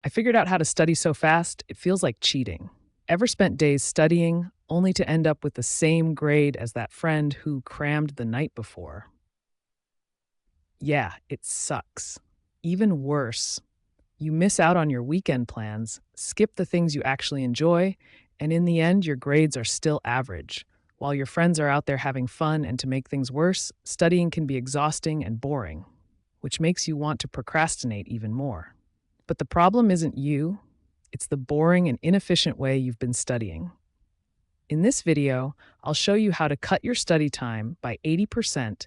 I figured out how to study so fast, it feels like cheating. Ever spent days studying only to end up with the same grade as that friend who crammed the night before? Yeah, it sucks. Even worse, you miss out on your weekend plans, skip the things you actually enjoy, and in the end, your grades are still average. While your friends are out there having fun, and to make things worse, studying can be exhausting and boring, which makes you want to procrastinate even more. But the problem isn't you, it's the boring and inefficient way you've been studying. In this video, I'll show you how to cut your study time by 80%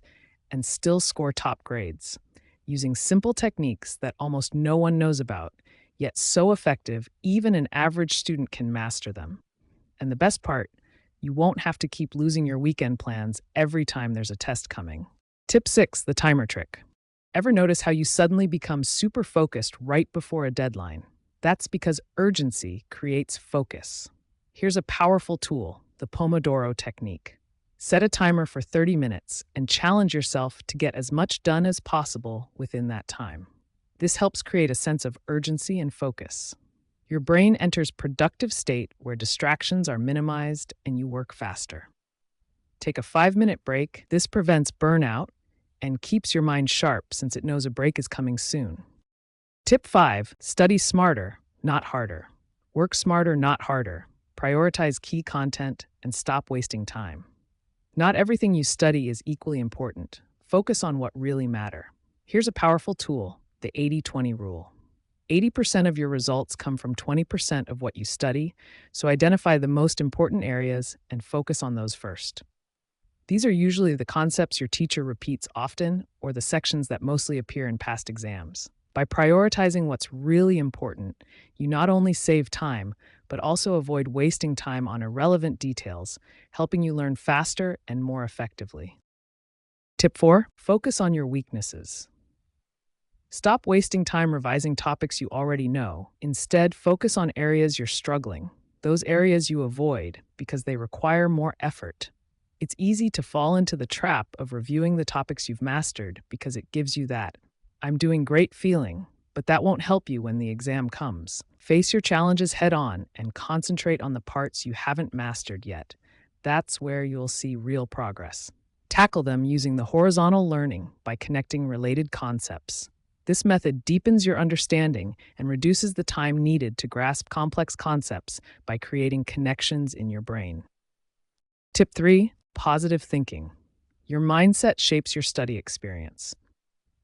and still score top grades, using simple techniques that almost no one knows about, yet so effective even an average student can master them. And the best part, you won't have to keep losing your weekend plans every time there's a test coming. Tip 6, the timer trick. Ever notice how you suddenly become super focused right before a deadline? That's because urgency creates focus. Here's a powerful tool, the Pomodoro technique. Set a timer for 30 minutes and challenge yourself to get as much done as possible within that time. This helps create a sense of urgency and focus. Your brain enters productive state where distractions are minimized and you work faster. Take a 5-minute break. This prevents burnout and keeps your mind sharp since it knows a break is coming soon. Tip 5, study smarter, not harder. Work smarter, not harder. Prioritize key content and stop wasting time. Not everything you study is equally important. Focus on what really matters. Here's a powerful tool, the 80-20 rule. 80% of your results come from 20% of what you study, so identify the most important areas and focus on those first. These are usually the concepts your teacher repeats often or the sections that mostly appear in past exams. By prioritizing what's really important, you not only save time, but also avoid wasting time on irrelevant details, helping you learn faster and more effectively. Tip 4, focus on your weaknesses. Stop wasting time revising topics you already know. Instead, focus on areas you're struggling, those areas you avoid because they require more effort. It's easy to fall into the trap of reviewing the topics you've mastered because it gives you that "I'm doing great" feeling, but that won't help you when the exam comes. Face your challenges head on and concentrate on the parts you haven't mastered yet. That's where you'll see real progress. Tackle them using the horizontal learning by connecting related concepts. This method deepens your understanding and reduces the time needed to grasp complex concepts by creating connections in your brain. Tip 3, positive thinking. Your mindset shapes your study experience.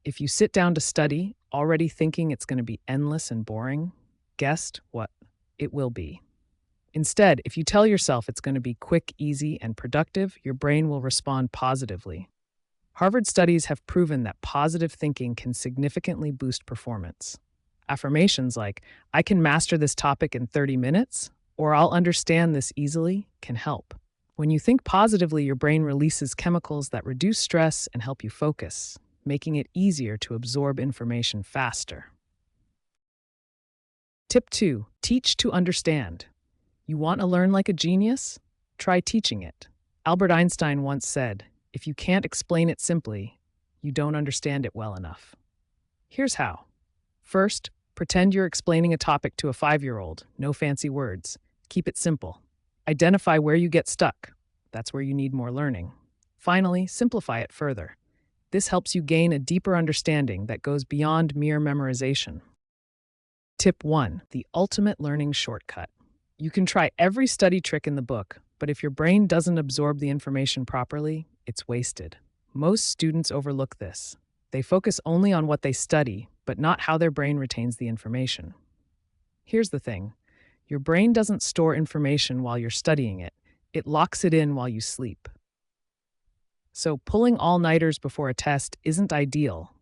If you sit down to study, already thinking it's going to be endless and boring, guess what? It will be. Instead, if you tell yourself it's going to be quick, easy, and productive, your brain will respond positively. Harvard studies have proven that positive thinking can significantly boost performance. Affirmations like, "I can master this topic in 30 minutes," or "I'll understand this easily," can help. When you think positively, your brain releases chemicals that reduce stress and help you focus, making it easier to absorb information faster. Tip 2, teach to understand. You want to learn like a genius? Try teaching it. Albert Einstein once said, "If you can't explain it simply, you don't understand it well enough." Here's how. First, pretend you're explaining a topic to a 5-year-old. No fancy words. Keep it simple. Identify where you get stuck. That's where you need more learning. Finally, simplify it further. This helps you gain a deeper understanding that goes beyond mere memorization. Tip 1, the ultimate learning shortcut. You can try every study trick in the book, but if your brain doesn't absorb the information properly, it's wasted. Most students overlook this. They focus only on what they study, but not how their brain retains the information. Here's the thing. Your brain doesn't store information while you're studying it. It locks it in while you sleep. So pulling all-nighters before a test isn't ideal.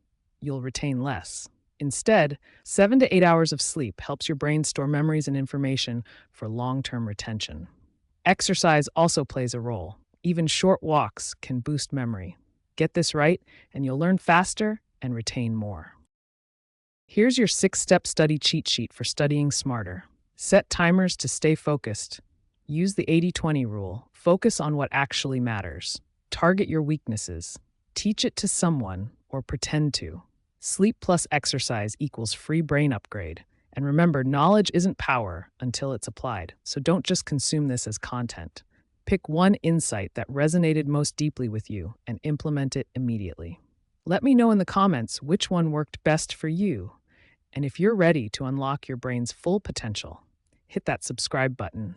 You'll retain less. Instead, 7 to 8 hours of sleep helps your brain store memories and information for long-term retention. Exercise also plays a role. Even short walks can boost memory. Get this right, and you'll learn faster and retain more. Here's your 6-step study cheat sheet for studying smarter. Set timers to stay focused. Use the 80-20 rule. Focus on what actually matters. Target your weaknesses. Teach it to someone or pretend to. Sleep plus exercise equals free brain upgrade. And remember, knowledge isn't power until it's applied, so don't just consume this as content. Pick one insight that resonated most deeply with you and implement it immediately. Let me know in the comments which one worked best for you. And if you're ready to unlock your brain's full potential, hit that subscribe button